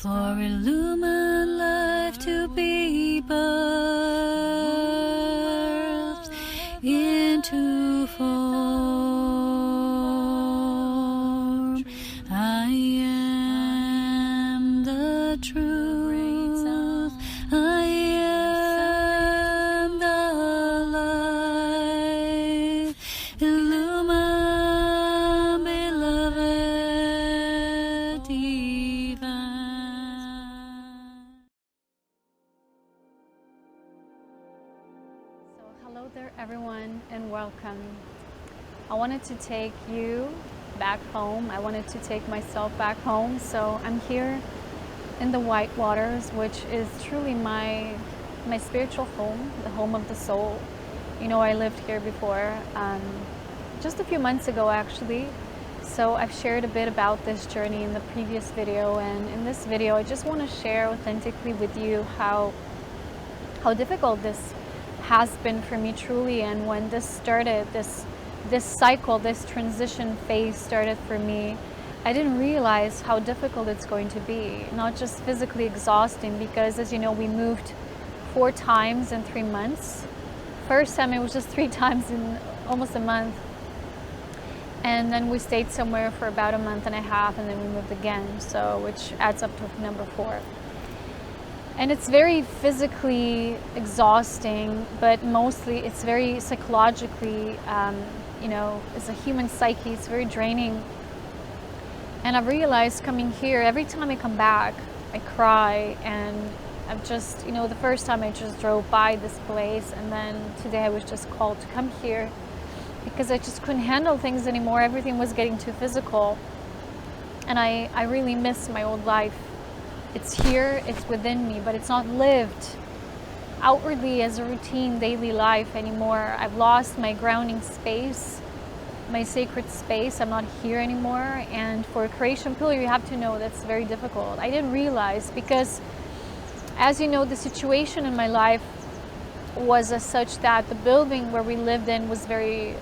for illumined life to be birthed into form. I am the truth. I am the light. Illumine, beloved divine. So hello there everyone and welcome. I wanted to take you back home. I wanted to take myself back home. So I'm here in the White Waters, which is truly my spiritual home, the home of the soul. You know, I lived here before, just a few months ago actually. So I've shared a bit about this journey in the previous video, and in this video I just want to share authentically with you how difficult this has been for me truly. And when this started, this cycle, this transition phase started for me, I didn't realize how difficult it's going to be. Not just physically exhausting, because as you know, we moved 4 times in 3 months. First time it was just 3 times in almost a month. And then we stayed somewhere for about a month and a half, and then we moved again. So, which adds up to number 4. And it's very physically exhausting, but mostly it's very psychologically, you know, as a human psyche, it's very draining. And I've realized coming here, every time I come back, I cry. And I've just, you know, the first time I just drove by this place, and then today I was just called to come here because I just couldn't handle things anymore. Everything was getting too physical. And I really miss my old life. It's here, it's within me, but it's not lived outwardly as a routine daily life anymore. I've lost my grounding space, my sacred space. I'm not here anymore. And for a creation pillar, you have to know that's very difficult. I didn't realize, because as you know, the situation in my life was as such that the building where we lived in was very,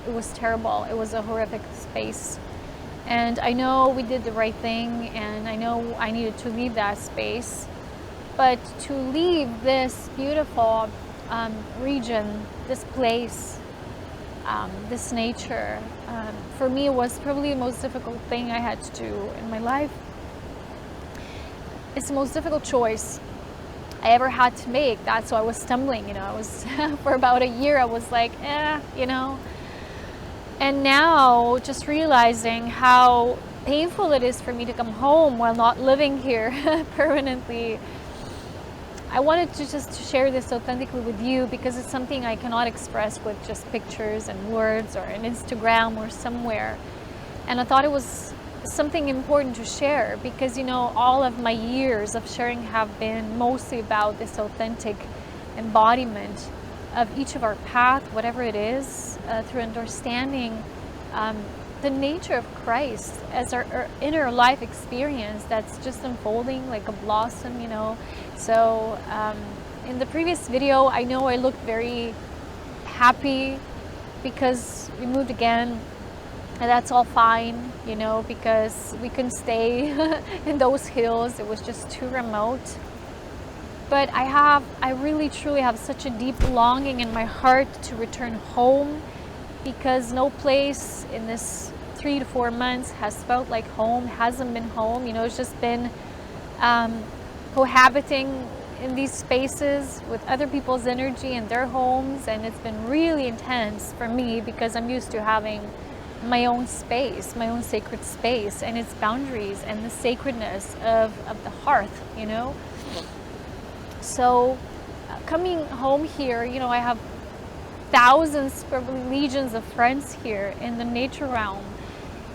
it was terrible. It was a horrific space. And I know we did the right thing, and I know I needed to leave that space. But to leave this beautiful region, this place, this nature, for me was probably the most difficult thing I had to do in my life. It's the most difficult choice I ever had to make. That's why I was stumbling, you know. I was for about a year I was like, you know. And now just realizing how painful it is for me to come home while not living here permanently. I wanted to just share this authentically with you, because it's something I cannot express with just pictures and words or an Instagram or somewhere. And I thought it was something important to share, because you know, all of my years of sharing have been mostly about this authentic embodiment of each of our path, whatever it is, through understanding the nature of Christ as our inner life experience that's just unfolding like a blossom, you know. So in the previous video, I know I looked very happy because we moved again, and that's all fine, you know, because we couldn't stay in those hills. It was just too remote. But I really truly have such a deep longing in my heart to return home, because no place in this 3 to 4 months has felt like home, hasn't been home. You know, it's just been cohabiting in these spaces with other people's energy in their homes, and it's been really intense for me, because I'm used to having my own space, my own sacred space, and its boundaries and the sacredness of the hearth, you know. So coming home here, you know, I have thousands, probably legions of friends here in the nature realm.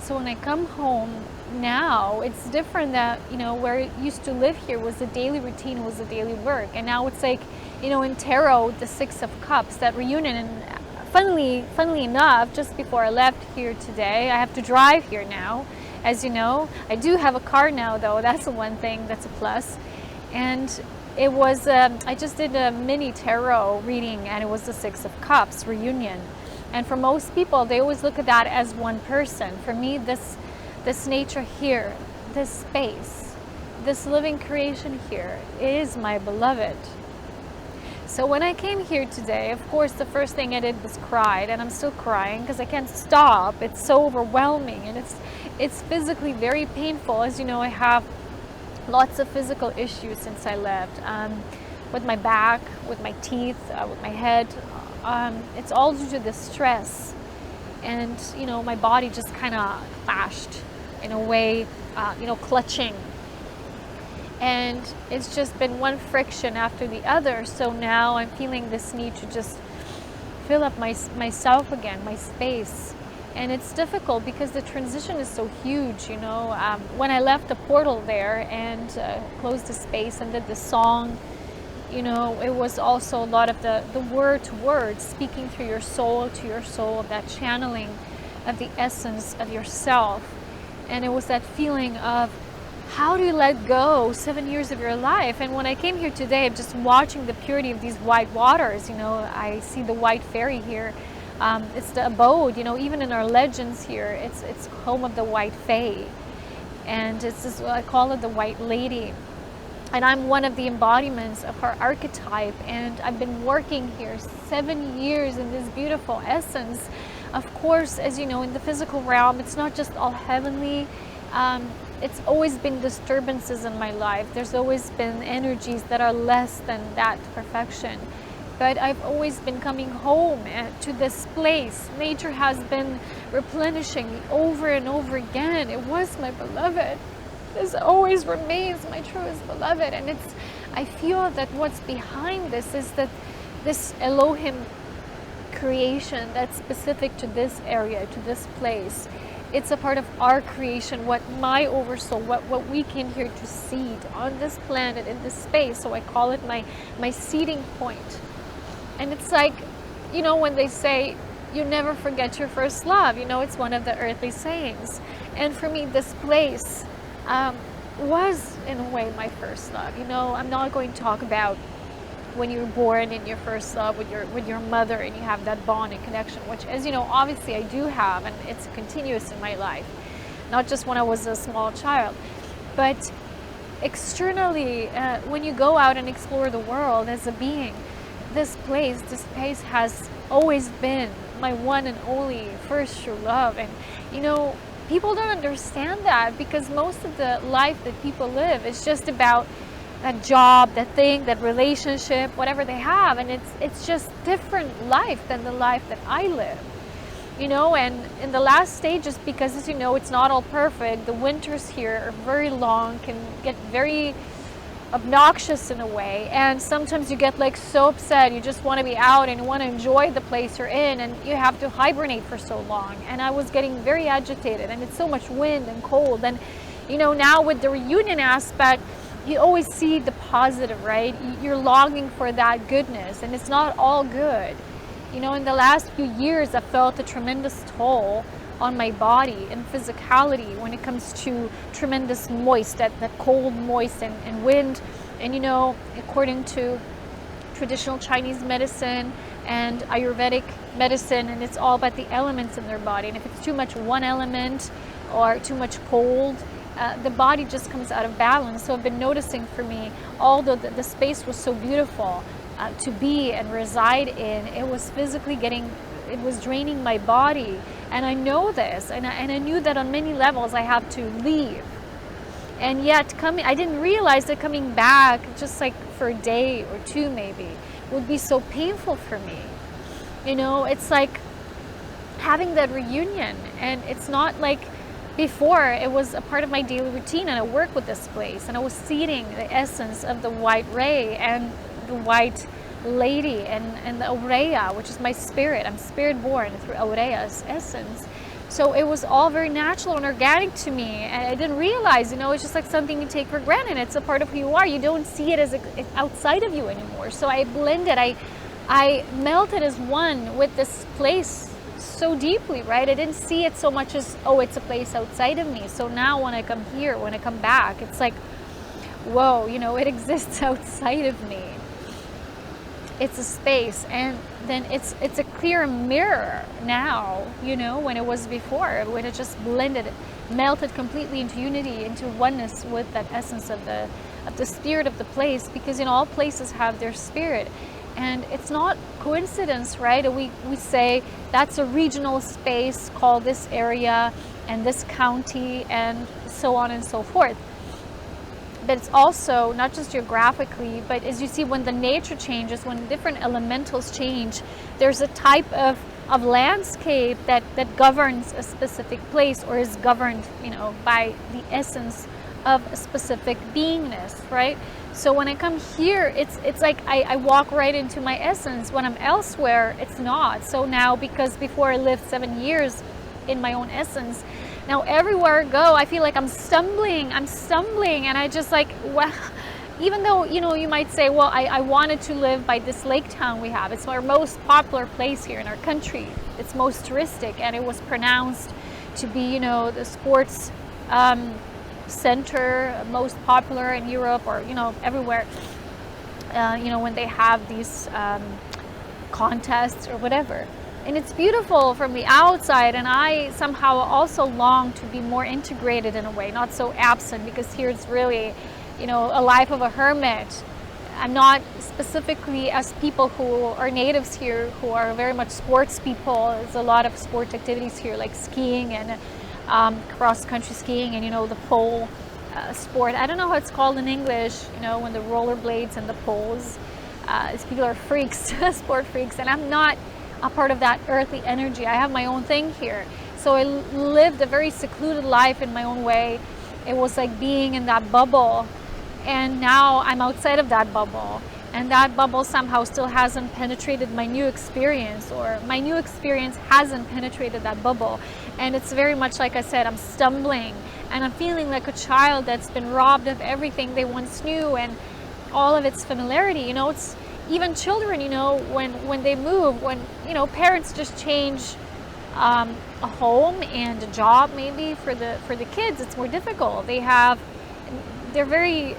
So when I come home now, it's different. That, you know, where I used to live here was the daily routine, was the daily work. And now it's like, you know, in tarot, the 6 of Cups, that reunion. And funnily enough, just before I left here today, I have to drive here now. As you know, I do have a car now, though. That's the one thing that's a plus. And it was, I just did a mini tarot reading, and it was the 6 of Cups reunion. And for most people, they always look at that as one person. For me, this nature here, this space, this living creation here is my beloved. So when I came here today, of course, the first thing I did was cried, and I'm still crying because I can't stop. It's so overwhelming, and it's physically very painful. As you know, I have lots of physical issues since I left, with my back, with my teeth, with my head. It's all due to the stress, and you know, my body just kind of clashed in a way, clutching. And it's just been one friction after the other. So now I'm feeling this need to just fill up myself again, my space. And it's difficult because the transition is so huge, you know. When I left the portal there and closed the space and did the song, you know, it was also a lot of the word to word, speaking through your soul to your soul, that channeling of the essence of yourself. And it was that feeling of, how do you let go 7 years of your life? And when I came here today, I'm just watching the purity of these white waters. You know, I see the white fairy here. It's the abode, you know, even in our legends here, it's home of the white fae. And it's this, I call it the white lady. And I'm one of the embodiments of her archetype. And I've been working here 7 years in this beautiful essence. Of course, as you know, in the physical realm, it's not just all heavenly. It's always been disturbances in my life. There's always been energies that are less than that perfection. But I've always been coming home to this place. Nature has been replenishing me over and over again. It was my beloved. This always remains my truest beloved. And I feel that what's behind this is that this Elohim creation that's specific to this area, to this place. It's a part of our creation, what my oversoul, what we came here to seed on this planet, in this space. So I call it my seeding point. And it's like, you know, when they say, you never forget your first love, you know, it's one of the earthly sayings. And for me, this place was, in a way, my first love. You know, I'm not going to talk about when you were born in your first love with your mother and you have that bond and connection, which, as you know, obviously I do have, and it's continuous in my life, not just when I was a small child. But externally, when you go out and explore the world as a being, this place has always been my one and only first true love. And you know, people don't understand that, because most of the life that people live is just about that job, that thing, that relationship, whatever they have, and it's just different life than the life that I live, you know. And in the last stages, because as you know, it's not all perfect, the winters here are very long, can get very obnoxious in a way, and sometimes you get like so upset, you just want to be out and you want to enjoy the place you're in, and you have to hibernate for so long. And I was getting very agitated, and it's so much wind and cold. And you know, now with the reunion aspect, you always see the positive, right? You're longing for that goodness, and it's not all good. You know, in the last few years, I felt a tremendous toll on my body and physicality when it comes to tremendous moist, that cold, moist, and wind. And you know, according to traditional Chinese medicine and Ayurvedic medicine, and it's all about the elements in their body. And if it's too much one element or too much cold, the body just comes out of balance. So I've been noticing, for me, although the space was so beautiful to be and reside in, it was physically it was draining my body. And I know this, and I knew that on many levels I have to leave. And yet I didn't realize that coming back just like for a day or two maybe would be so painful for me. You know, it's like having that reunion, and it's not like before. It was a part of my daily routine, and I work with this place, and I was seeding the essence of the white ray and the white lady and the Aurea, which is my spirit. I'm spirit born through Aurea's essence. So it was all very natural and organic to me, and I didn't realize, you know, it's just like something you take for granted. It's a part of who you are. You don't see it as outside of you anymore. So I blended, I melted as one with this place so deeply, right? I didn't see it so much as, oh, it's a place outside of me. So now when I come here, when I come back, it's like, whoa, you know, it exists outside of me. it's a space, and then it's a clear mirror now, you know, when it was before, when it just blended, melted completely into unity, into oneness with that essence of the spirit of the place, because you know all places have their spirit. And it's not coincidence, right? We say that's a regional space called this area and this county and so on and so forth. But it's also not just geographically, but as you see, when the nature changes, when different elementals change, there's a type of landscape that governs a specific place, or is governed, you know, by the essence of a specific beingness, right? So when I come here, it's like I walk right into my essence. When I'm elsewhere, it's not. So now, because before I lived 7 years in my own essence, now everywhere I go, I feel like I'm stumbling, and I just like, well, even though, you know, you might say, well, I wanted to live by this lake town we have. It's our most popular place here in our country. It's most touristic, and it was pronounced to be, you know, the sports center, most popular in Europe, or, you know, everywhere, you know, when they have these contests or whatever. And it's beautiful from the outside, and I somehow also long to be more integrated in a way, not so absent, because here it's really, you know, a life of a hermit. I'm not specifically, as people who are natives here, who are very much sports people. There's a lot of sport activities here, like skiing and cross-country skiing, and, you know, the pole sport. I don't know how it's called in English, you know, when the rollerblades and the poles. These people are freaks, sport freaks, and I'm not a part of that earthly energy. I have my own thing here. So I lived a very secluded life in my own way. It was like being in that bubble, and now I'm outside of that bubble, and that bubble somehow still hasn't penetrated my new experience, or my new experience hasn't penetrated that bubble. And it's very much like I said, I'm stumbling, and I'm feeling like a child that's been robbed of everything they once knew and all of its familiarity. You know, it's even children, you know, when they move, when, you know, parents just change a home and a job maybe for the kids, it's more difficult. They're very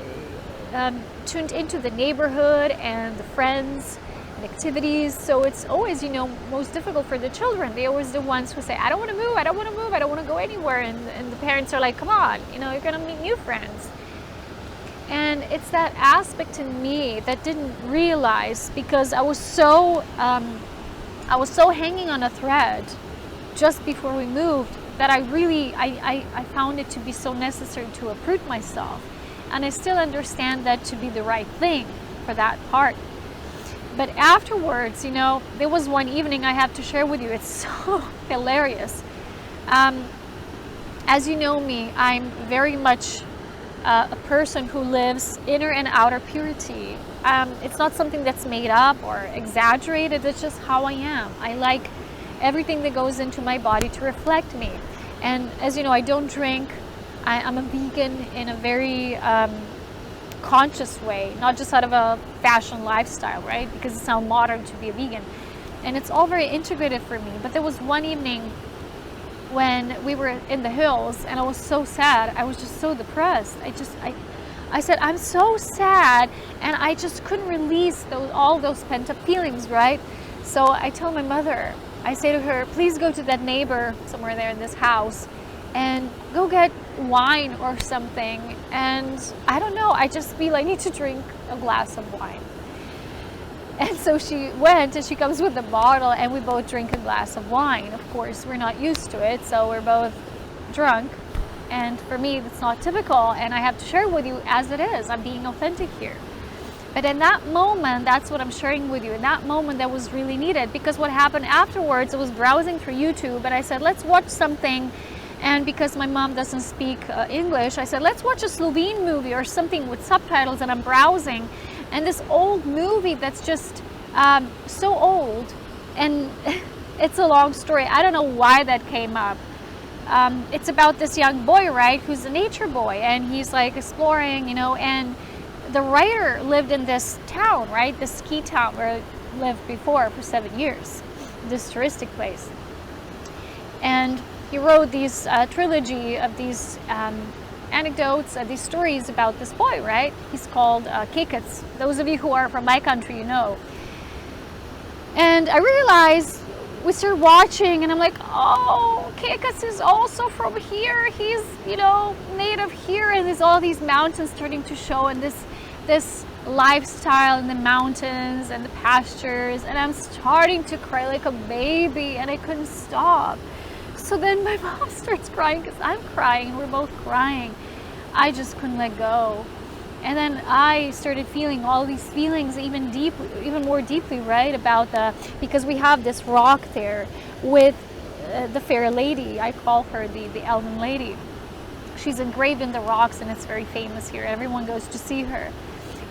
tuned into the neighborhood and the friends and activities, so it's always, you know, most difficult for the children. They're always the ones who say, I don't want to move, I don't want to move, I don't want to go anywhere, and the parents are like, come on, you know, you're gonna meet new friends. And it's that aspect in me that didn't realize, because I was so hanging on a thread just before we moved, that I found it to be so necessary to uproot myself. And I still understand that to be the right thing for that part. But afterwards, you know, there was one evening I have to share with you. It's so hilarious. As you know me, I'm very much a person who lives inner and outer purity. It's not something that's made up or exaggerated. It's just how I am. I like everything that goes into my body to reflect me. And as you know, I don't drink. I'm a vegan in a very conscious way, not just out of a fashion lifestyle, right? Because it's now modern to be a vegan. And it's all very integrated for me. But there was one evening when we were in the hills, and I was so sad. I was just so depressed. I said, I'm so sad, and I just couldn't release all those pent-up feelings, right? So I told my mother, I say to her, please go to that neighbor somewhere there in this house and go get wine or something. And I don't know, I just feel I need to drink a glass of wine. And so she went, and she comes with a bottle, and we both drink a glass of wine. Of course, we're not used to it, so we're both drunk. And for me, it's not typical, and I have to share with you as it is. I'm being authentic here. But in that moment, that's what I'm sharing with you. In that moment, that was really needed, because what happened afterwards, I was browsing through YouTube, and I said, let's watch something. And because my mom doesn't speak English, I said, let's watch a Slovene movie or something with subtitles, and I'm browsing. And this old movie that's just so old, and it's a long story. I don't know why that came up. It's about this young boy, right, who's a nature boy, and he's like exploring, you know, and the writer lived in this town, right, this ski town where I lived before for 7 years, this touristic place. And he wrote these trilogy of these anecdotes, these stories about this boy, right? He's called Kekets. Those of you who are from my country, you know. And I realized we started watching, and I'm like, oh, Kekas is also from here. He's, you know, native here, and there's all these mountains starting to show, and this lifestyle in the mountains and the pastures, and I'm starting to cry like a baby, and I couldn't stop. So then my mom starts crying because I'm crying, and we're both crying. I just couldn't let go. And then I started feeling all these feelings even more deeply, right? Because we have this rock there with the fair lady. I call her the elven lady. She's engraved in the rocks, and it's very famous here. Everyone goes to see her.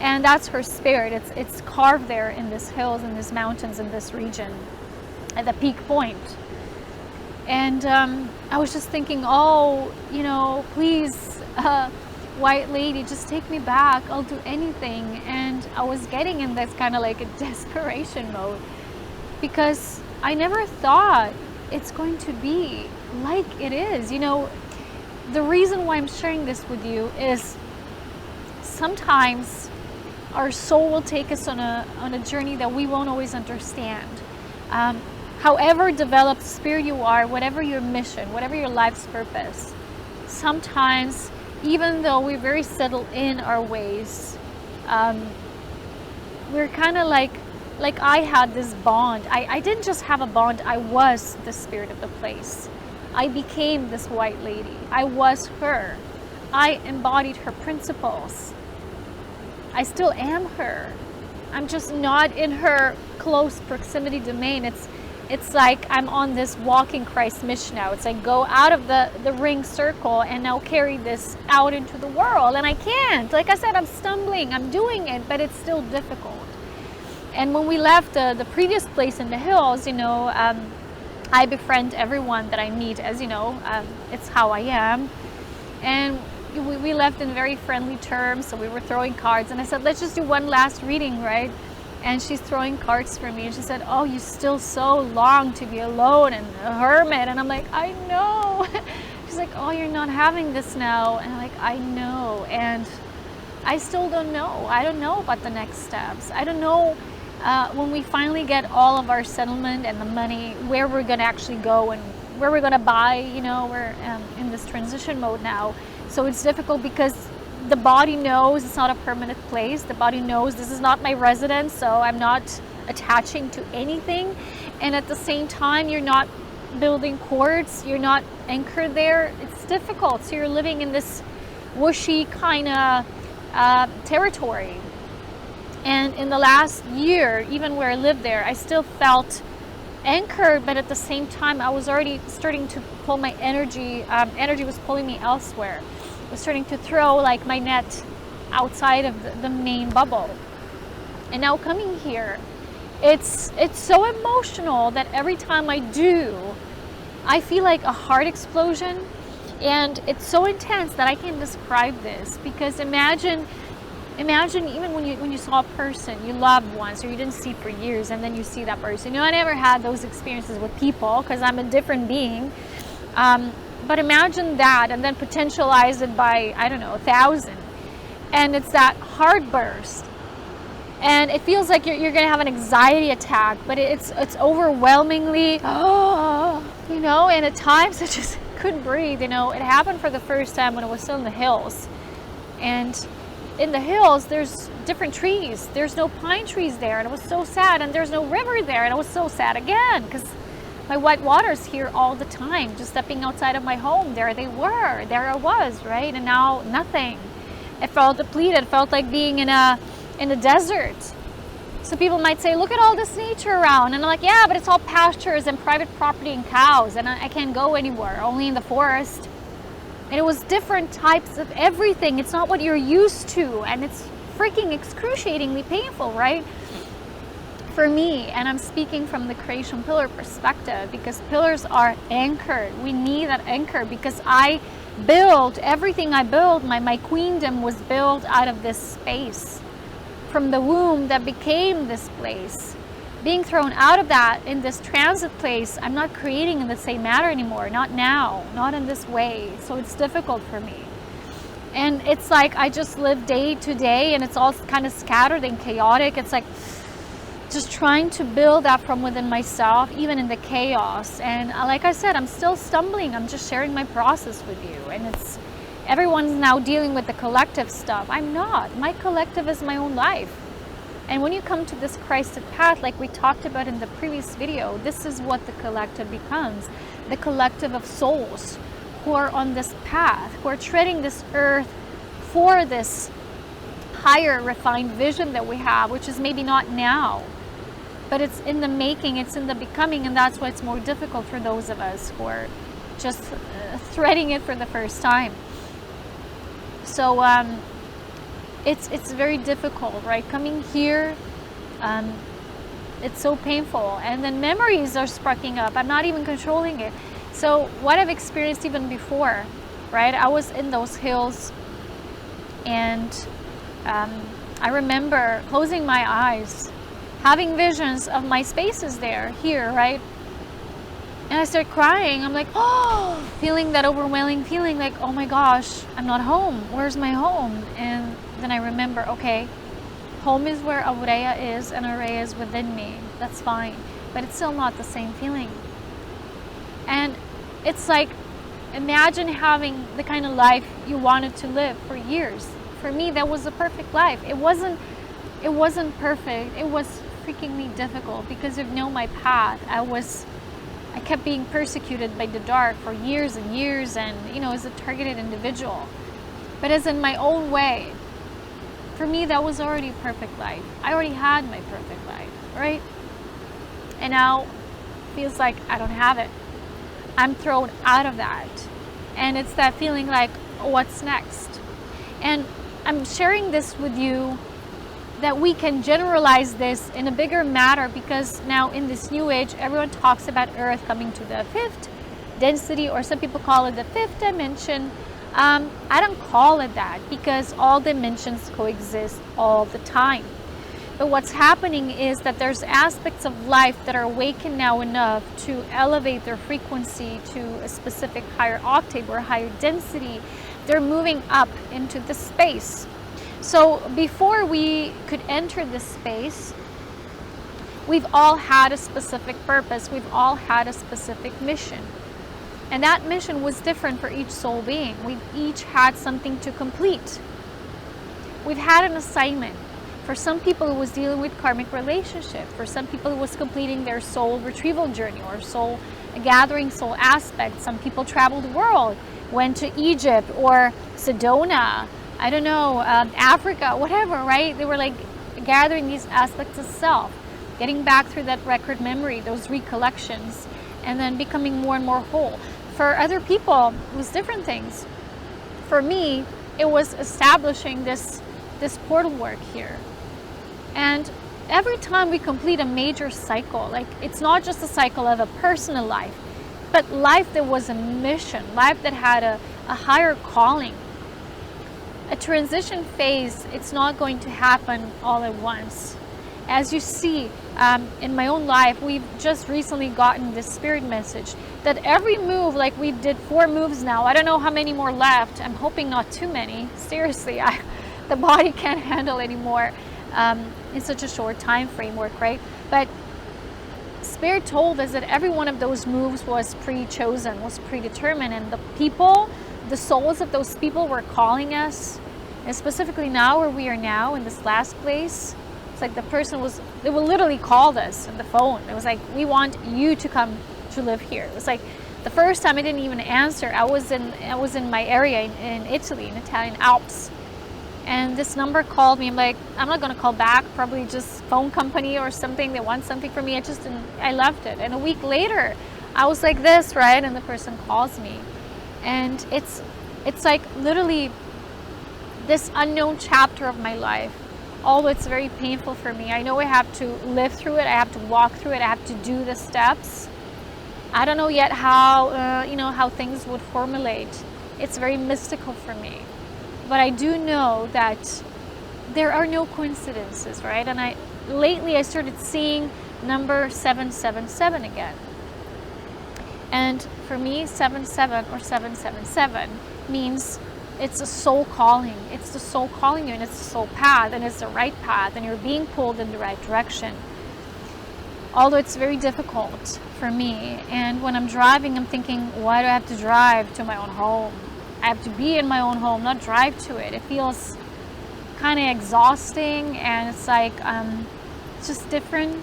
And that's her spirit. It's carved there in these hills, in these mountains, in this region, at the peak point. And I was just thinking, oh, you know, please, white lady, just take me back. I'll do anything. And I was getting in this kind of like a desperation mode, because I never thought it's going to be like it is. You know, the reason why I'm sharing this with you is sometimes our soul will take us on a journey that we won't always understand. However developed spirit you are, whatever your mission, whatever your life's purpose, sometimes, even though we're very settled in our ways, we're kind of like I had this bond. I didn't just have a bond, I was the spirit of the place. I became this white lady. I was her. I embodied her principles. I still am her. I'm just not in her close proximity domain. It's like I'm on this walking Christ mission now. It's like go out of the ring circle and now carry this out into the world. And I can't. Like I said, I'm stumbling. I'm doing it, but it's still difficult. And when we left the previous place in the hills, you know, I befriend everyone that I meet, as you know. It's how I am. And we left in very friendly terms, so we were throwing cards, and I said, let's just do one last reading, right? And she's throwing cards for me, and she said, oh, you still so long to be alone and a hermit. And I'm like, I know. She's like, oh, you're not having this now. And I'm like, I know. And I still don't know. I don't know about the next steps. I don't know when we finally get all of our settlement and the money, where we're going to actually go and where we're going to buy. You know, we're in this transition mode now. So it's difficult because the body knows it's not a permanent place. The body knows this is not my residence, so I'm not attaching to anything. And at the same time, you're not building cords. You're not anchored there. It's difficult. So you're living in this whooshy kind of territory. And in the last year, even where I lived there, I still felt anchored, but at the same time, I was already starting to pull my energy. Energy was pulling me elsewhere. I was starting to throw like my net outside of the main bubble. And now coming here, it's so emotional that every time I do, I feel like a heart explosion. And it's so intense that I can't describe this, because imagine even when you saw a person you loved once or you didn't see for years, and then you see that person. You know, I never had those experiences with people because I'm a different being. But imagine that, and then potentialize it by, I don't know, 1,000. And it's that heart burst. And it feels like you're going to have an anxiety attack, but it's overwhelmingly, you know, and at times I just couldn't breathe. You know, it happened for the first time when I was still in the hills. And in the hills, there's different trees. There's no pine trees there, and it was so sad. And there's no river there, and I was so sad again, because my white water's here all the time. Just stepping outside of my home, there they were. There I was, right? And now nothing. It felt depleted. It felt like being in a desert. So people might say, look at all this nature around. And I'm like, yeah, but it's all pastures and private property and cows, and I can't go anywhere, only in the forest. And it was different types of everything. It's not what you're used to, and it's freaking excruciatingly painful, right? For me, and I'm speaking from the creation pillar perspective, because pillars are anchored. We need that anchor, because I built everything I built. My queendom was built out of this space, from the womb that became this place. Being thrown out of that in this transit place, I'm not creating in the same manner anymore. Not now, not in this way. So it's difficult for me. And it's like I just live day to day, and it's all kind of scattered and chaotic. It's like just trying to build that from within myself, even in the chaos. And like I said, I'm still stumbling. I'm just sharing my process with you. And it's, everyone's now dealing with the collective stuff. I'm not. My collective is my own life. And when you come to this Christed path, like we talked about in the previous video, this is what the collective becomes. The collective of souls who are on this path, who are treading this earth for this higher refined vision that we have, which is maybe not now, but it's in the making, it's in the becoming, and that's why it's more difficult for those of us who are just threading it for the first time. So it's very difficult, right? Coming here, it's so painful, and then memories are sparking up. I'm not even controlling it. So what I've experienced even before, right? I was in those hills, and I remember closing my eyes, having visions of my spaces here, right? And I start crying. I'm like, oh, feeling that overwhelming feeling, like, oh my gosh, I'm not home. Where's my home? And then I remember, okay, home is where Aurea is, and Aurea is within me. That's fine. But it's still not the same feeling. And it's like, imagine having the kind of life you wanted to live for years. For me, that was the perfect life. It wasn't perfect. It was freakingly difficult because you know my path. I kept being persecuted by the dark for years and years, and as a targeted individual. But as in my own way, for me, that was already a perfect life. I already had my perfect life, right? And now it feels like I don't have it. I'm thrown out of that. And it's that feeling like, what's next? And I'm sharing this with you that we can generalize this in a bigger matter, because now in this new age, everyone talks about Earth coming to the fifth density, or some people call it the fifth dimension. I don't call it that, because all dimensions coexist all the time. But what's happening is that there's aspects of life that are awakened now enough to elevate their frequency to a specific higher octave or higher density. They're moving up into the space. So before we could enter this space, we've all had a specific purpose. We've all had a specific mission. And that mission was different for each soul being. We've each had something to complete. We've had an assignment. For some people, it was dealing with karmic relationship. For some people, it was completing their soul retrieval journey or soul gathering soul aspect. Some people traveled the world, went to Egypt or Sedona, I don't know, Africa, whatever, right? They were like gathering these aspects of self, getting back through that record memory, those recollections, and then becoming more and more whole. For other people, it was different things. For me, it was establishing this portal work here. And every time we complete a major cycle, like it's not just a cycle of a personal life, but life that was a mission, life that had a higher calling. A transition phase, it's not going to happen all at once. As you see, in my own life, we've just recently gotten this spirit message that every move, like we did 4 moves now, I don't know how many more left. I'm hoping not too many. Seriously, the body can't handle anymore in such a short time framework, right? But Spirit told us that every one of those moves was pre-chosen, was predetermined, and the people, the souls of those people were calling us, and specifically now where we are now in this last place. It's like the person they will literally called us on the phone. It was like, we want you to come to live here. It was like the first time I didn't even answer. I was in my area in Italy, in Italian Alps. And this number called me. I'm like, I'm not going to call back, probably just phone company or something. They want something from me. I left it. And a week later, I was like this, right? And the person calls me. And it's like literally this unknown chapter of my life. Although it's very painful for me. I know I have to live through it. I have to walk through it. I have to do the steps. I don't know yet how, how things would formulate. It's very mystical for me. But I do know that there are no coincidences, right? And lately I started seeing number 777 again. And for me, 77 or 777 means it's a soul calling. It's the soul calling you, and it's the soul path, and it's the right path, and you're being pulled in the right direction. although it's very difficult for me. And when I'm driving, I'm thinking, why do I have to drive to my own home? I have to be in my own home, not drive to it. It feels kind of exhausting, and it's like it's just different.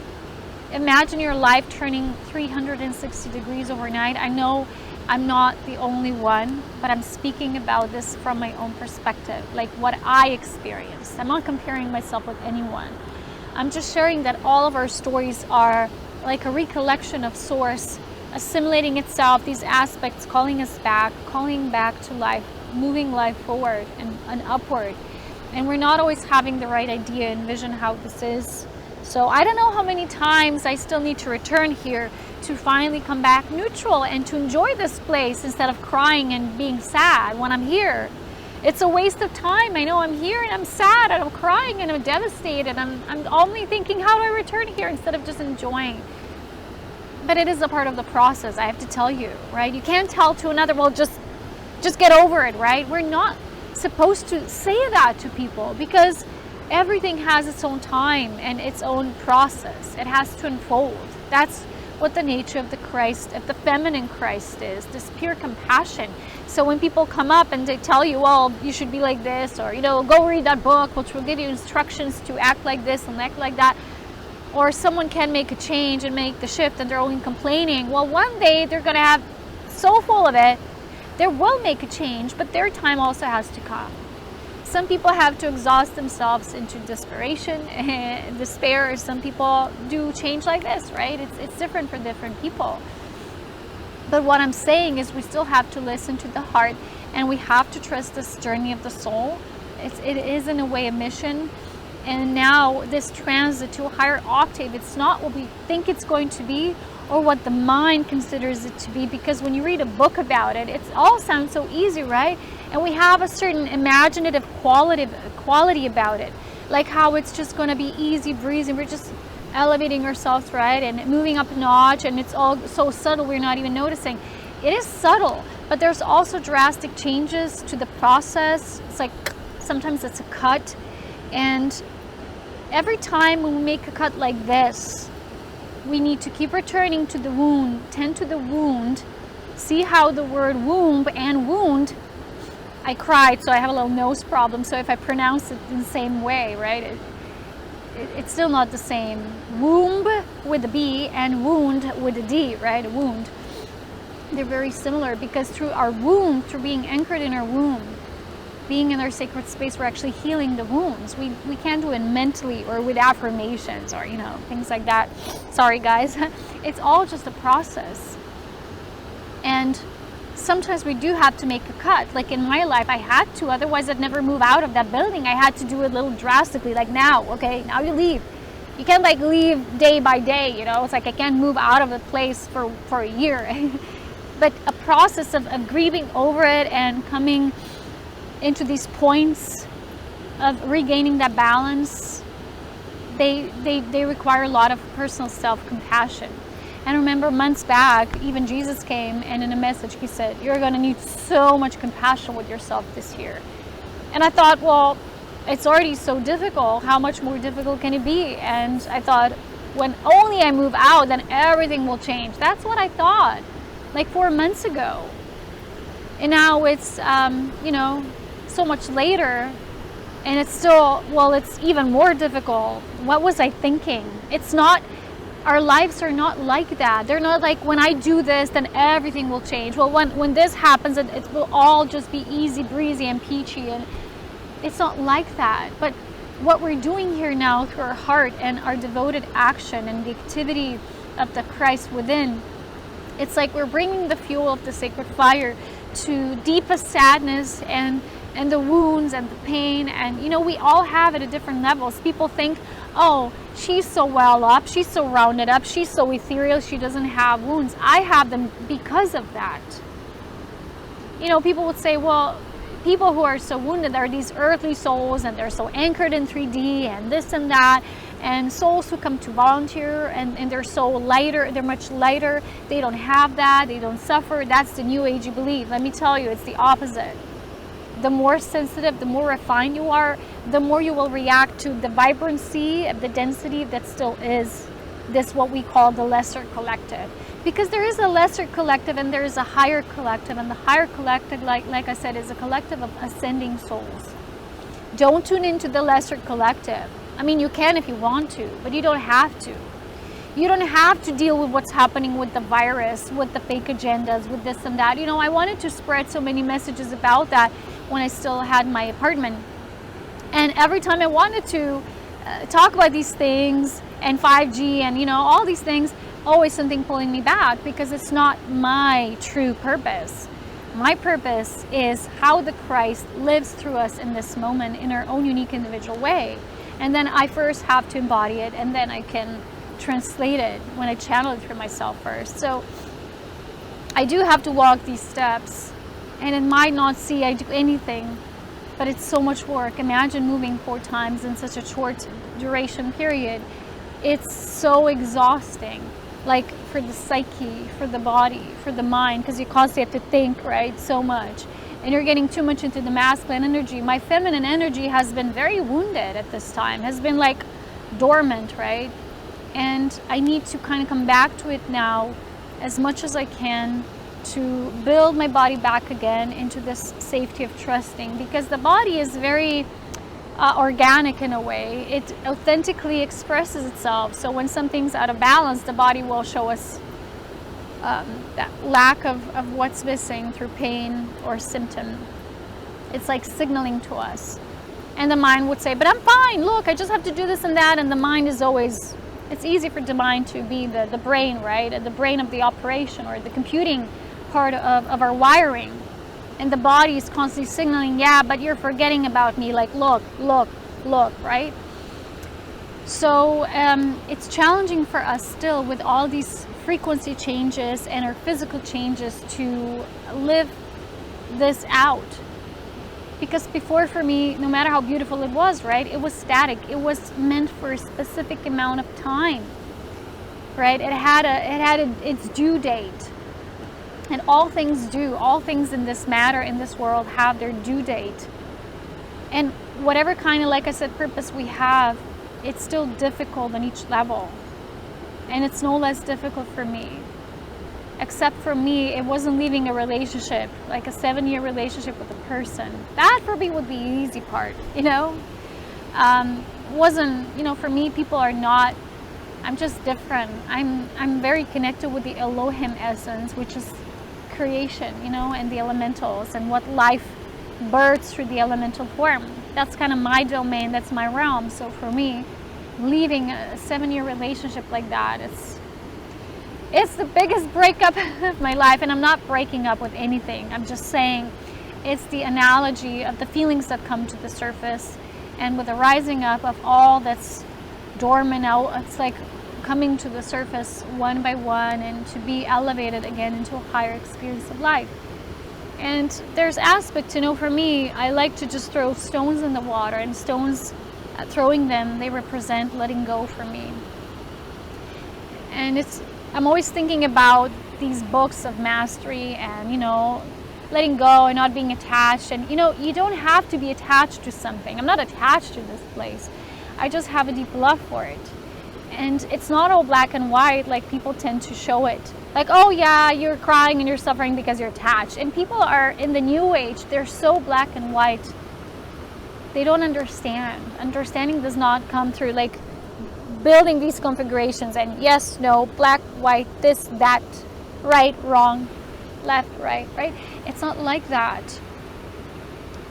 Imagine your life turning 360 degrees overnight. I know I'm not the only one, but I'm speaking about this from my own perspective, like what I experienced. I'm not comparing myself with anyone. I'm just sharing that all of our stories are like a recollection of Source assimilating itself, these aspects calling us back, calling back to life, moving life forward and upward. And we're not always having the right idea and vision how this is. So I don't know how many times I still need to return here to finally come back neutral and to enjoy this place instead of crying and being sad when I'm here. It's a waste of time. I know I'm here and I'm sad and I'm crying and I'm devastated. I'm only thinking, how do I return here instead of just enjoying? But it is a part of the process, I have to tell you, right? You can't tell to another, well, just get over it, right? We're not supposed to say that to people because everything has its own time and its own process. It has to unfold. That's what the nature of the Christ, of the feminine Christ is, this pure compassion. So when people come up and they tell you, well, you should be like this, or, go read that book, which will give you instructions to act like this and act like that, or someone can make a change and make the shift and they're only complaining, well, one day they're going to have so full of it, they will make a change, but their time also has to come. Some people have to exhaust themselves into desperation and despair. Some people do change like this, right? It's different for different people. But what I'm saying is we still have to listen to the heart, and we have to trust this journey of the soul. It is in a way a mission. And now this transit to a higher octave, it's not what we think it's going to be or what the mind considers it to be, because when you read a book about it, it all sounds so easy, right? And we have a certain imaginative quality about it, like how it's just going to be easy breezy. We're just elevating ourselves, right, and moving up a notch, and it's all so subtle we're not even noticing. It is subtle, but there's also drastic changes to the process. It's like sometimes it's a cut, and every time when we make a cut like this, we need to keep returning to the wound, tend to the wound, see how the word womb and wound, I cried, so I have a little nose problem, so if I pronounce it in the same way, right, it's still not the same. Womb with a B and wound with a D, right, a wound. They're very similar because through our womb, through being anchored in our womb, being in our sacred space, we're actually healing the wounds. We can't do it mentally or with affirmations or, things like that. Sorry, guys. It's all just a process. And sometimes we do have to make a cut. Like in my life, I had to. Otherwise, I'd never move out of that building. I had to do it a little drastically. Like now, okay, now you leave. You can't leave day by day, It's like I can't move out of the place for a year. But a process of grieving over it and coming into these points of regaining that balance, they require a lot of personal self-compassion. And remember, months back, even Jesus came, and in a message he said, you're going to need so much compassion with yourself this year. And I thought, well, it's already so difficult. How much more difficult can it be? And I thought, when only I move out, then everything will change. That's what I thought, like 4 months ago. And now it's, so much later, and it's still, well, it's even more difficult. What was I thinking? It's not, our lives are not like that. They're not like, when I do this, then everything will change. Well, when this happens, it will all just be easy breezy and peachy, and it's not like that. But what we're doing here now through our heart and our devoted action and the activity of the Christ within, it's like we're bringing the fuel of the sacred fire to deepest sadness and the wounds and the pain. And we all have it at different levels. People think, oh, she's so well up, she's so rounded up, she's so ethereal, she doesn't have wounds. I have them because of that. People would say, well, people who are so wounded are these earthly souls, and they're so anchored in 3D and this and that, and souls who come to volunteer and they're so lighter, they're much lighter, they don't have that, they don't suffer. That's the new agey belief. Let me tell you, it's the opposite. The more sensitive, the more refined you are, the more you will react to the vibrancy of the density that still is. this what we call the lesser collective, because there is a lesser collective and there is a higher collective, and the higher collective, like I said, is a collective of ascending souls. Don't tune into the lesser collective. I mean, you can if you want to, but you don't have to. You don't have to deal with what's happening with the virus, with the fake agendas, with this and that. You know, I wanted to spread so many messages about that when I still had my apartment. And every time I wanted to talk about these things and 5G and, you know, all these things, always something pulling me back, because it's not my true purpose. My purpose is how the Christ lives through us in this moment in our own unique individual way. And then I first have to embody it, and then I can translate it when I channel it through myself first. So I do have to walk these steps, and it might not see I do anything, but it's so much work. Imagine moving 4 times in such a short duration period. It's so exhausting, like for the psyche, for the body, for the mind, because you constantly have to think, right, so much. And you're getting too much into the masculine energy. My feminine energy has been very wounded at this time, has been like dormant, right? And I need to kind of come back to it now as much as I can, to build my body back again into this safety of trusting, because the body is very organic in a way. It authentically expresses itself. So when something's out of balance, the body will show us that lack of what's missing through pain or symptom. It's like signaling to us. And the mind would say, but I'm fine, look, I just have to do this and that. And the mind is always, it's easy for the mind to be the brain, right? The brain of the operation, or the computing part of our wiring. And the body is constantly signaling, yeah, but you're forgetting about me, like look, right? So it's challenging for us still with all these frequency changes and our physical changes to live this out. Because before, for me, no matter how beautiful it was, right, it was static. It was meant for a specific amount of time, right? It had its due date. And all things do, all things in this matter, in this world, have their due date. And whatever kind of, like I said, purpose we have, it's still difficult on each level. And it's no less difficult for me. Except for me, it wasn't leaving a relationship, like a 7-year relationship with a person. That for me would be the easy part, you know? Wasn't, you know, for me, people are not, I'm just different. I'm very connected with the Elohim essence, which is creation, you know, and the elementals, and what life births through the elemental form. That's kind of my domain, that's my realm. So for me, leaving a 7-year relationship like that, it's the biggest breakup of my life. And I'm not breaking up with anything. I'm just saying it's the analogy of the feelings that come to the surface, and with the rising up of all that's dormant out, it's like coming to the surface one by one, and to be elevated again into a higher experience of life. And there's aspect, you know, for me, I like to just throw stones in the water, and stones, throwing them, they represent letting go for me. And I'm always thinking about these books of mastery and, you know, letting go and not being attached. And, you know, you don't have to be attached to something. I'm not attached to this place. I just have a deep love for it. And it's not all black and white like people tend to show it. Like, oh yeah, you're crying and you're suffering because you're attached. And people are, in the new age, they're so black and white. They don't understand. Understanding does not come through like building these configurations and yes, no, black, white, this, that, right, wrong, left, right? It's not like that.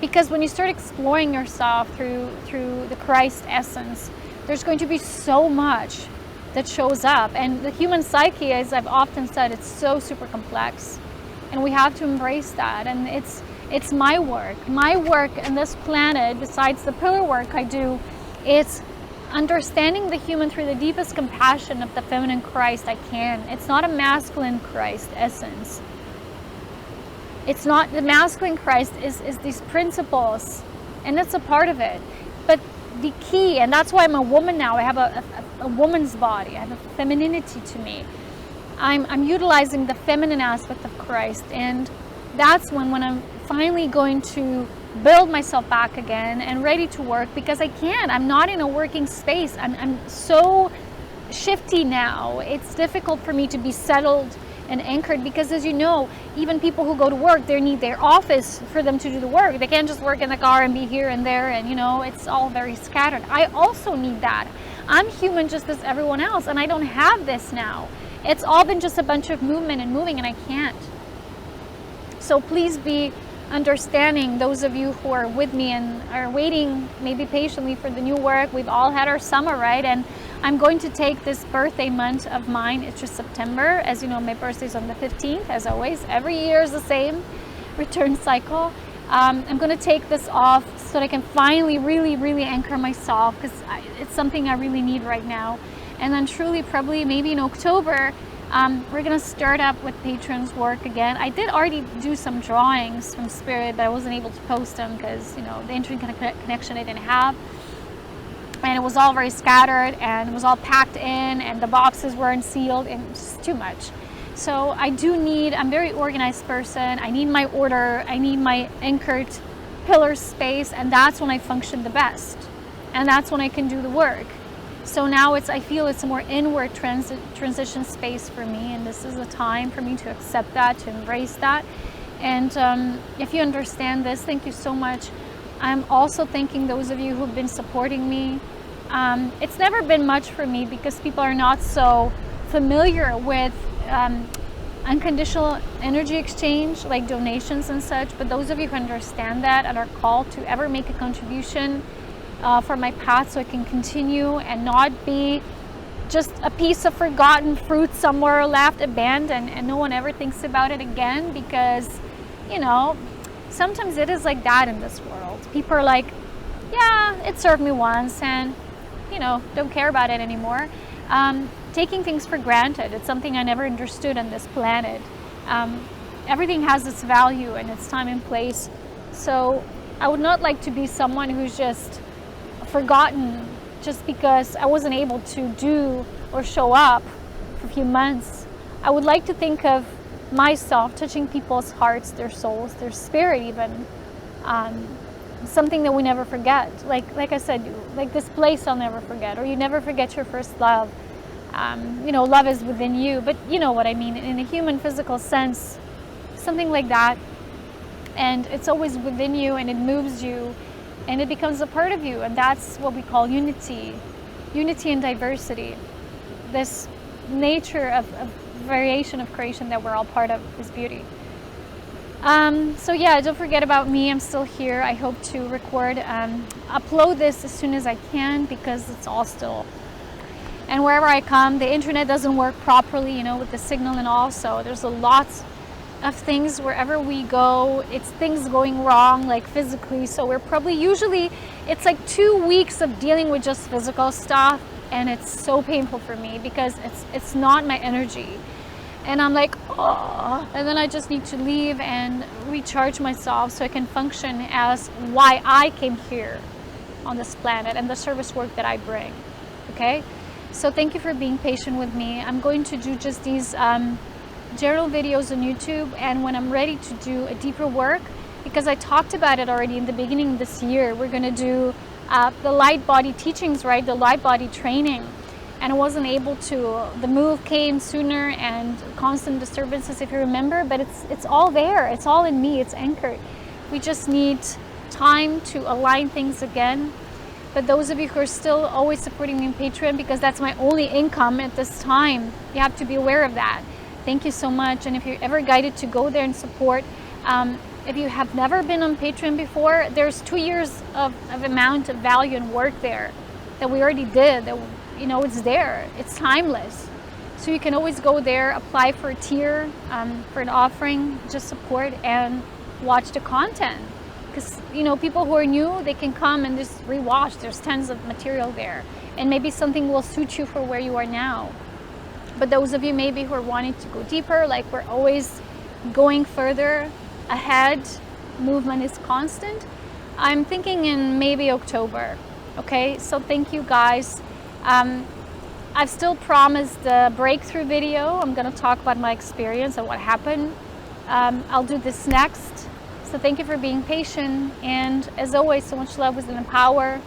Because when you start exploring yourself through the Christ essence, there's going to be so much that shows up. And the human psyche, as I've often said, it's so super complex. And we have to embrace that. And it's my work. My work in this planet, besides the pillar work I do, it's understanding the human through the deepest compassion of the feminine Christ I can. It's not a masculine Christ essence. It's not, the masculine Christ is these principles, and it's a part of it. But the key, and that's why I'm a woman now, I have a woman's body, I have a femininity to me. I'm utilizing the feminine aspect of Christ, and that's when I'm finally going to build myself back again and ready to work, because I can. I'm not in a working space. I'm so shifty now. It's difficult for me to be settled and anchored because, as you know, even people who go to work, they need their office for them to do the work. They can't just work in the car and be here and there, and it's all very scattered. I also need that. I'm human just as everyone else, and I don't have this now. It's all been just a bunch of movement and moving, and I can't. So please be understanding, those of you who are with me and are waiting maybe patiently for the new work. We've all had our summer, right? And I'm going to take this birthday month of mine, it's just September. As you know, my birthday's on the 15th, as always. Every year is the same return cycle. I'm going to take this off so that I can finally really anchor myself, because it's something I really need right now. And then truly, probably maybe in October, we're going to start up with patrons work again. I did already do some drawings from Spirit, but I wasn't able to post them because, the internet connection I didn't have. And it was all very scattered, and it was all packed in, and the boxes weren't sealed, and it's just too much. So I'm a very organized person. I need my order. I need my anchored pillar space, and that's when I function the best. And that's when I can do the work. So now I feel it's a more inward transition space for me, and this is a time for me to accept that, to embrace that. And if you understand this, thank you so much. I'm also thanking those of you who've been supporting me. It's never been much for me because people are not so familiar with unconditional energy exchange, like donations and such. But those of you who understand that and are called to ever make a contribution for my path, so I can continue and not be just a piece of forgotten fruit somewhere left abandoned, and no one ever thinks about it again, because sometimes it is like that in this world. People are like, yeah, it served me once, and don't care about it anymore. Taking things for granted, it's something I never understood on this planet. Everything has its value and its time and place. So I would not like to be someone who's just forgotten just because I wasn't able to do or show up for a few months. I would like to think of myself touching people's hearts, their souls, their spirit even. Something that we never forget. Like I said, like this place I'll never forget, or you never forget your first love. Love is within you, but you know what I mean, in a human physical sense, something like that. And it's always within you, and it moves you, and it becomes a part of you, and that's what we call unity and diversity. This nature of variation of creation that we're all part of is beauty. So yeah, don't forget about me. I'm still here. I hope to record, upload this as soon as I can, because it's all still, and wherever I come, the internet doesn't work properly, with the signal and all. So there's a lot of things wherever we go. It's things going wrong, like physically. So we're usually it's like 2 weeks of dealing with just physical stuff, and it's so painful for me because it's not my energy. And I'm like, oh, and then I just need to leave and recharge myself so I can function as why I came here on this planet and the service work that I bring. Okay? So thank you for being patient with me. I'm going to do just these general videos on YouTube, and when I'm ready to do a deeper work, because I talked about it already in the beginning of this year, we're going to do the light body teachings, right? The light body training. And I wasn't able to. The move came sooner, and constant disturbances, if you remember, but it's all there. It's all in me. It's anchored. We just need time to align things again. But those of you who are still always supporting me on Patreon, because that's my only income at this time, you have to be aware of that. Thank you so much. And if you're ever guided to go there and support, if you have never been on Patreon before, there's 2 years of amount of value and work there that we already did. That, it's there. It's timeless. So you can always go there, apply for a tier, for an offering, just support and watch the content. Because, people who are new, they can come and just rewatch. There's tons of material there. And maybe something will suit you for where you are now. But those of you maybe who are wanting to go deeper, like we're always going further ahead, movement is constant. I'm thinking in maybe October. Okay, so thank you guys. I've still promised the breakthrough video. I'm going to talk about my experience and what happened. I'll do this next. So thank you for being patient. And as always, so much love, wisdom, and power.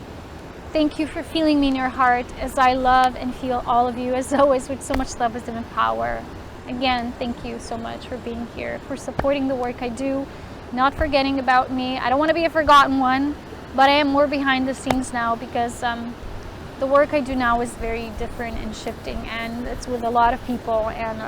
Thank you for feeling me in your heart as I love and feel all of you, as always, with so much love, wisdom, and power. Again, thank you so much for being here, for supporting the work I do, not forgetting about me. I don't want to be a forgotten one, but I am more behind the scenes now because the work I do now is very different and shifting, and it's with a lot of people, and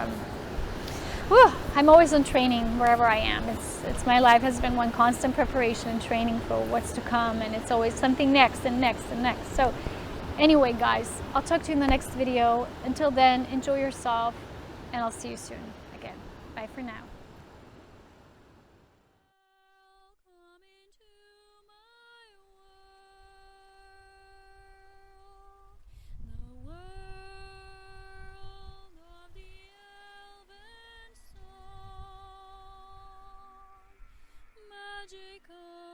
I'm always on training wherever I am. It's my life has been one constant preparation and training for what's to come, and it's always something next and next and next. So anyway, guys, I'll talk to you in the next video. Until then, enjoy yourself, and I'll see you soon again. Bye for now. Come into my world, the world of the elven song, magical.